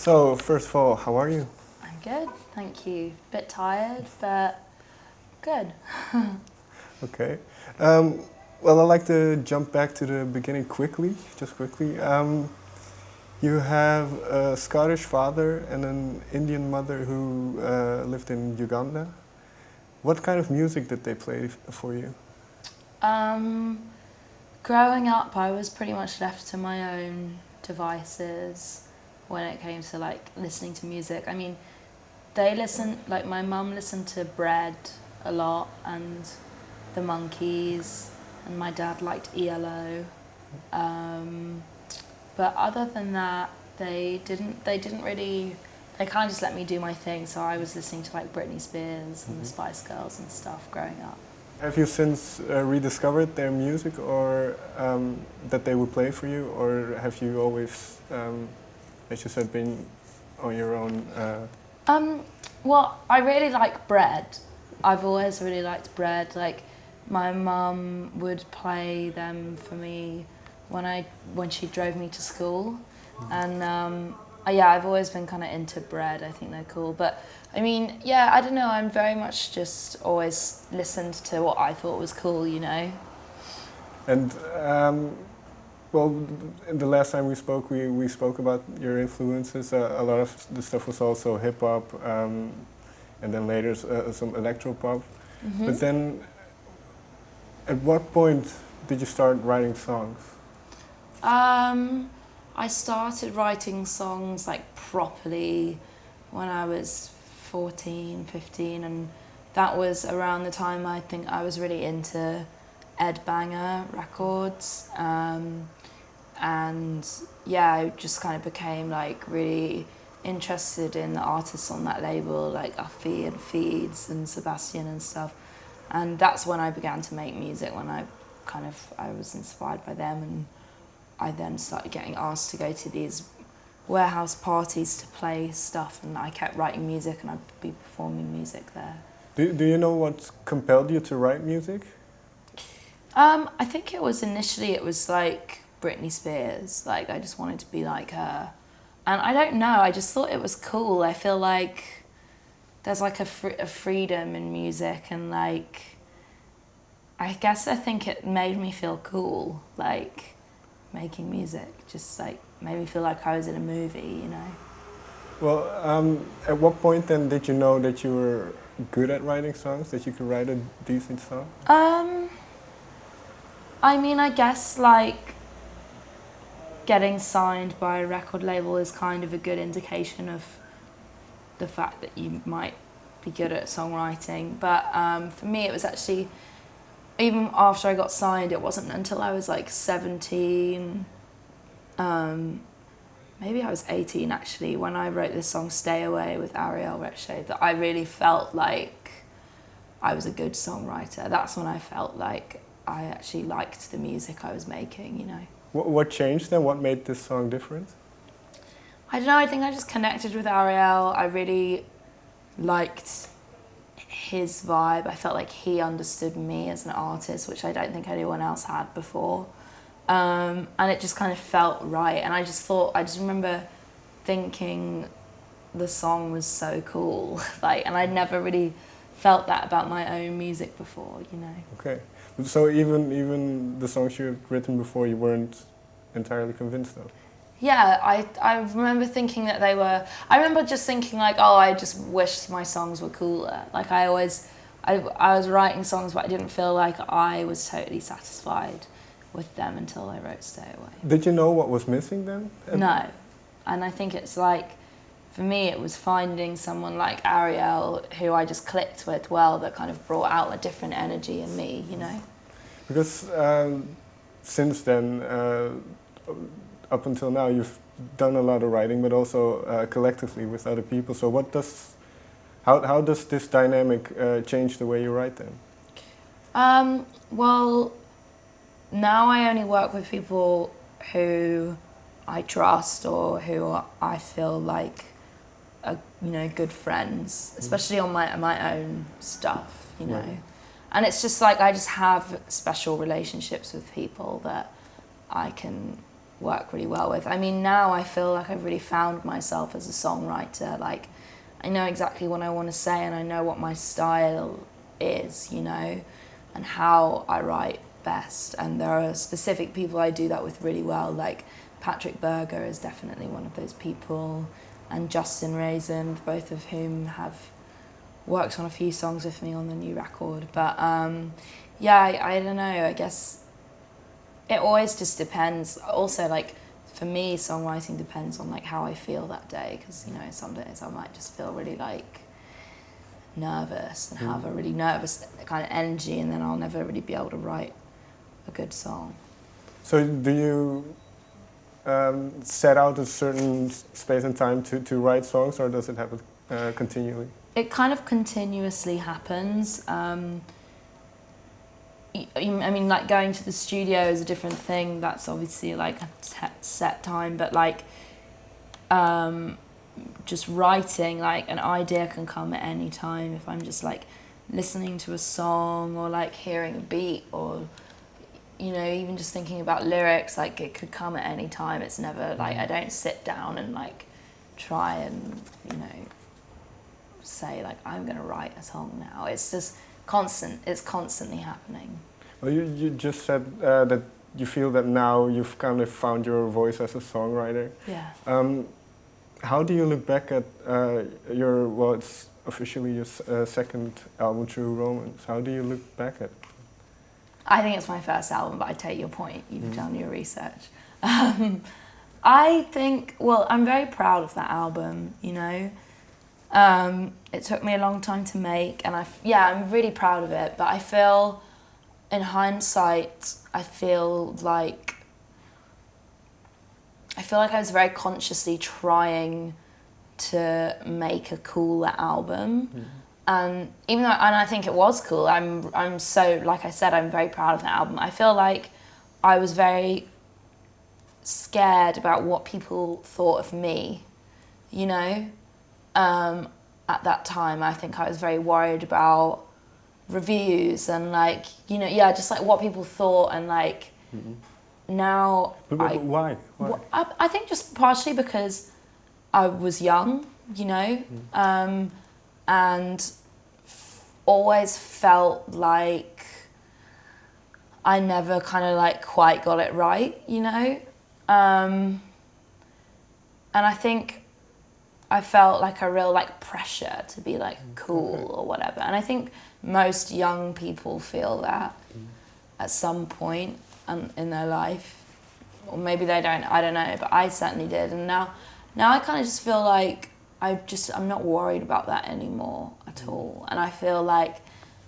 So, first of all, how are you? I'm good, thank you. Bit tired, but good. Okay. Well, I'd like to jump back to the beginning quickly, just quickly. You have a Scottish father and an Indian mother who lived in Uganda. What kind of music did they play for you? Growing up, I was pretty much left to my own devices when it came to like listening to music. I mean, they listened, like my mum listened to Bread a lot and the Monkees, and my dad liked ELO. But other than that, they kind of just let me do my thing. So I was listening to like Britney Spears and the Spice Girls and stuff growing up. Have you since rediscovered their music, or that they would play for you, or have you always, as you said, been on your own? Well, I really like Bread. I've always really liked Bread. Like, my mum would play them for me when she drove me to school, and yeah, I've always been kind of into Bread. I think they're cool, but I mean, yeah, I don't know. I'm very much just always listened to what I thought was cool, you know. And well, the last time we spoke about your influences. A lot of the stuff was also hip hop, and then later some electro pop. Mm-hmm. But then, at what point did you start writing songs? I started writing songs like properly when I was 14, 15, and that was around the time I think I was really into Ed Banger records, and yeah, I just kind of became like really interested in the artists on that label, like Uffy and Feeds and Sebastian and stuff, and that's when I began to make music, when I was inspired by them, and I then started getting asked to go to these warehouse parties to play stuff, and I kept writing music and I'd be performing music there. Do you know what compelled you to write music? I think it was like Britney Spears. Like, I just wanted to be like her. And I don't know, I just thought it was cool. I feel like there's like a freedom in music, and like, I guess I think it made me feel cool, like making music just like made me feel like I was in a movie, you know. Well, at what point then did you know that you were good at writing songs, that you could write a decent song? I mean, I guess like getting signed by a record label is kind of a good indication of the fact that you might be good at songwriting. But for me, it was actually, even after I got signed, it wasn't until I was like 17, maybe I was 18 actually, when I wrote this song Stay Away with Ariel Rechet, that I really felt like I was a good songwriter. That's when I felt like I actually liked the music I was making, you know. What changed then? What made this song different? I don't know, I think I just connected with Ariel. I really liked his vibe. I felt like he understood me as an artist, which I don't think anyone else had before. And it just kind of felt right. And I just remember thinking the song was so cool. Like, and I'd never really felt that about my own music before, you know. Okay. So even the songs you had written before, you weren't entirely convinced of? Yeah, I remember thinking that they were, I remember just thinking like, oh, I just wish my songs were cooler. Like, I was writing songs, but I didn't feel like I was totally satisfied with them until I wrote Stay Away. Did you know what was missing then? No. And I think it's like, for me, it was finding someone like Ariel who I just clicked with well, that kind of brought out a different energy in me, you know? Because since then, up until now, you've done a lot of writing, but also collectively with other people. So how does this dynamic change the way you write then? Well, now I only work with people who I trust or who I feel like are, you know, good friends, especially on my own stuff, you know. Right. And it's just like I just have special relationships with people that I can work really well with. I mean, now I feel like I've really found myself as a songwriter. Like, I know exactly what I want to say, and I know what my style is, you know, and how I write best. And there are specific people I do that with really well, like Patrick Berger is definitely one of those people, and Justin Raisin, both of whom have worked on a few songs with me on the new record. But yeah, I don't know, I guess it always just depends. Also, like, for me, songwriting depends on like how I feel that day, because, you know, some days I might just feel really like nervous and have a really nervous kind of energy, and then I'll never really be able to write a good song. So do you set out a certain space and time to write songs, or does it happen continually? It kind of continuously happens. I mean, like, going to the studio is a different thing. That's obviously like a set time, but like just writing, like, an idea can come at any time. If I'm just like listening to a song, or like hearing a beat, or, you know, even just thinking about lyrics, like, it could come at any time. It's never like, I don't sit down and like try and, you know, say like, I'm gonna write a song now. It's just constant. It's constantly happening. Well, you just said that you feel that now you've kind of found your voice as a songwriter. Yeah. How do you look back at your, well, it's officially your second album, True Romance. How do you look back at it? I think it's my first album, but I take your point. You've done your research. I think, well, I'm very proud of that album, you know. It took me a long time to make, and I'm really proud of it, but I feel, in hindsight, I feel like I was very consciously trying to make a cooler album. And even though, and I think it was cool, I'm so, like I said, I'm very proud of that album. I feel like I was very scared about what people thought of me, you know. At that time, I think I was very worried about reviews and, like, you know, yeah, just like what people thought, and like now. But why? I think just partially because I was young, you know, and always felt like I never kind of like quite got it right, you know, and I think I felt like a real like pressure to be like cool or whatever. And I think most young people feel that at some point in their life, or maybe they don't, I don't know, but I certainly did. And now I kind of just feel like I'm not worried about that anymore at all. And I feel like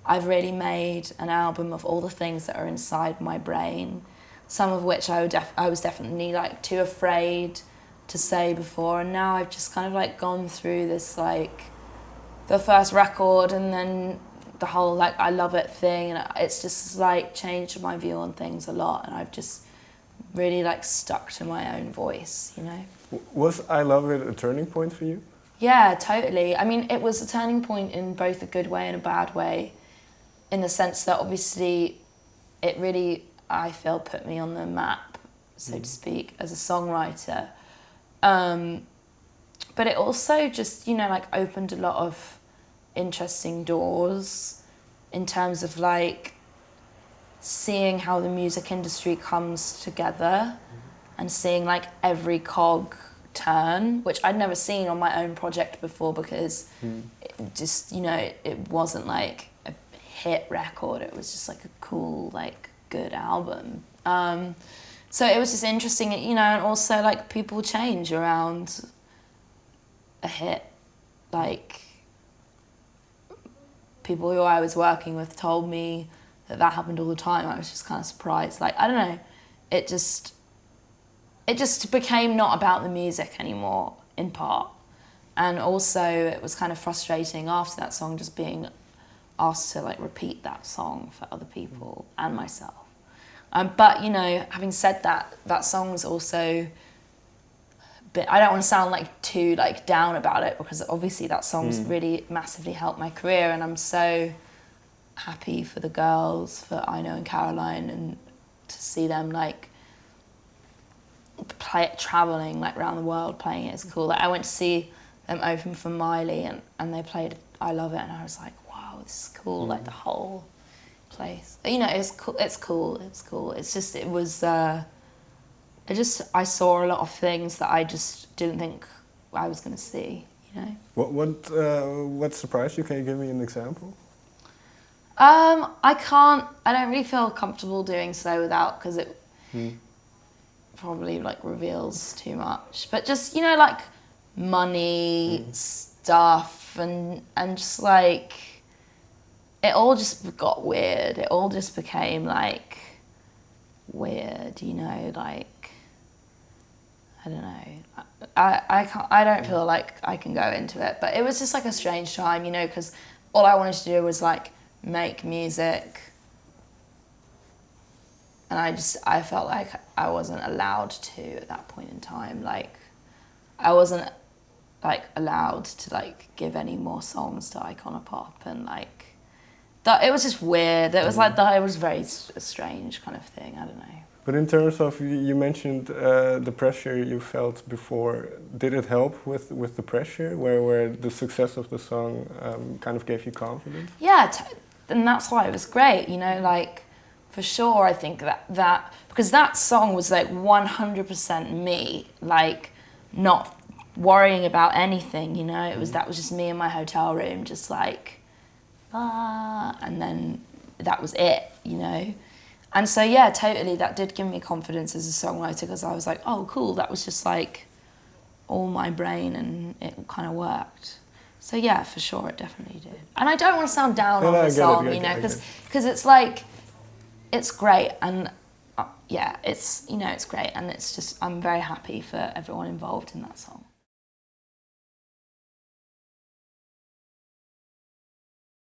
I've really made an album of all the things that are inside my brain, some of which I was definitely like too afraid to say before, and now I've just kind of like gone through this, like, the first record and then the whole like I Love It thing, and it's just like changed my view on things a lot, and I've just really like stuck to my own voice, you know. Was I Love It a turning point for you? Yeah, totally. I mean, it was a turning point in both a good way and a bad way, in the sense that obviously it really, I feel, put me on the map, so to speak, as a songwriter. But it also just, you know, like opened a lot of interesting doors in terms of like seeing how the music industry comes together and seeing like every cog turn, which I'd never seen on my own project before, because it just, you know, it wasn't like a hit record, it was just like a cool, like, good album. So it was just interesting, you know, and also like people change around a hit. Like, people who I was working with told me that happened all the time. I was just kind of surprised. Like, I don't know, it just became not about the music anymore, in part. And also it was kind of frustrating after that song just being asked to like repeat that song for other people and myself. But, you know, having said that, that song's also, I don't want to sound like too like down about it, because obviously that song's really massively helped my career, and I'm so happy for the girls, for Ino and Caroline, and to see them like traveling like around the world playing it is cool. Like I went to see them open for Miley and they played I Love It, and I was like, wow, this is cool. Like the whole place, you know, it's cool. It's cool. It's just I saw a lot of things that I just didn't think I was going to see. You know. What surprised you? Can you give me an example? I can't. I don't really feel comfortable doing so without, because it probably like reveals too much. But just, you know, like money stuff and just like it all just got weird. It all just became like weird, you know, like I don't know. I can't. I don't feel like I can go into it, but it was just like a strange time, you know, because all I wanted to do was like make music, and I felt like I wasn't allowed to at that point in time. Like I wasn't like allowed to like give any more songs to Iconopop, and like that, it was just weird. It was like that. It was very strange kind of thing. I don't know. But in terms of, you mentioned the pressure you felt before. Did it help with the pressure, where the success of the song kind of gave you confidence? Yeah, and that's why it was great. You know, like for sure. I think that because that song was like 100% me, like not worrying about anything. You know, that was just me in my hotel room, just like and then that was it. You know. And so, yeah, totally, that did give me confidence as a songwriter, because I was like, oh, cool, that was just like all my brain and it kind of worked. So, yeah, for sure, it definitely did. And I don't want to sound down on the song, you know, because it's like, it's great. And yeah, it's, you know, it's great. And it's just, I'm very happy for everyone involved in that song.